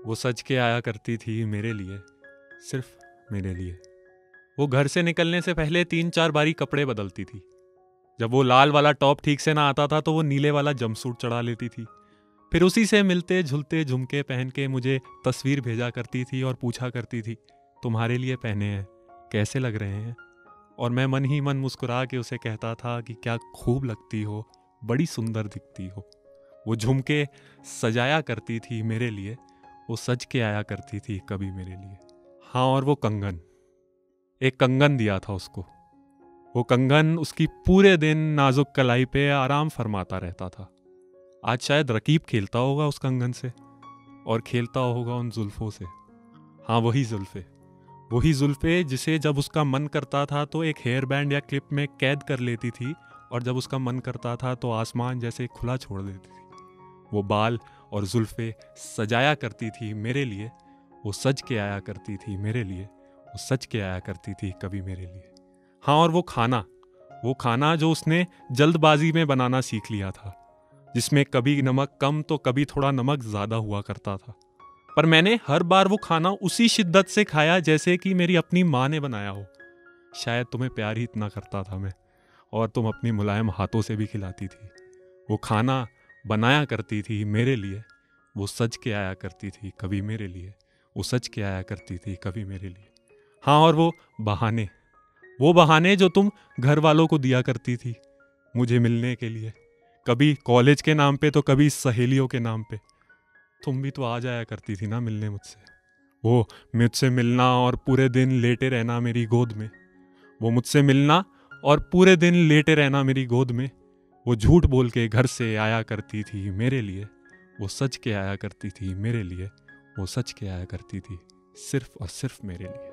वो सज के आया करती थी मेरे लिए, सिर्फ मेरे लिए। वो घर से निकलने से पहले 3-4 बारी कपड़े बदलती थी। जब वो लाल वाला टॉप ठीक से ना आता था तो वो नीले वाला जंपसूट चढ़ा लेती थी। फिर उसी से मिलते झुलते झुमके पहन के मुझे तस्वीर भेजा करती थी और पूछा करती थी, तुम्हारे लिए पहने हैं, कैसे लग रहे हैं? और मैं मन ही मन मुस्कुरा के उसे कहता था कि क्या खूब लगती हो, बड़ी सुंदर दिखती हो। वो झुमके सजाया करती थी मेरे लिए, वो सज के आया करती थी कभी मेरे लिए। हाँ, और वो कंगन, एक कंगन दिया था उसको। वो कंगन उसकी पूरे दिन नाजुक कलाई पे आराम फरमाता रहता था। आज शायद रकीब खेलता होगा उस कंगन से, और खेलता होगा उन जुल्फों से। हाँ, वही जुल्फे जिसे जब उसका मन करता था तो एक हेयर बैंड या क्लिप में कैद कर लेती थी, और जब उसका मन करता था तो आसमान जैसे खुला छोड़ देती थी। वो बाल और जुल्फे सजाया करती थी मेरे लिए, वो सज के आया करती थी मेरे लिए, वो सज के आया करती थी कभी मेरे लिए। हाँ, और वो खाना जो उसने जल्दबाजी में बनाना सीख लिया था, जिसमें कभी नमक कम तो कभी थोड़ा नमक ज़्यादा हुआ करता था। पर मैंने हर बार वो खाना उसी शिद्दत से खाया जैसे कि मेरी अपनी माँ ने बनाया हो। शायद तुम्हें प्यार ही इतना करता था मैं, और तुम अपनी मुलायम हाथों से भी खिलाती थी। वो खाना बनाया करती थी मेरे लिए, वो सज के आया करती थी कभी मेरे लिए, वो सज के आया करती थी कभी मेरे लिए। हाँ, और वो बहाने जो तुम घर वालों को दिया करती थी मुझे मिलने के लिए, कभी कॉलेज के नाम पे तो कभी सहेलियों के नाम पे। तुम भी तो आ जाया करती थी ना मिलने मुझसे। वो मुझसे मिलना और पूरे दिन लेटे रहना मेरी गोद में, वो मुझसे मिलना और पूरे दिन लेटे रहना मेरी गोद में। वो झूठ बोल के घर से आया करती थी मेरे लिए, वो सच के आया करती थी मेरे लिए, वो सच के आया करती थी सिर्फ और सिर्फ मेरे लिए।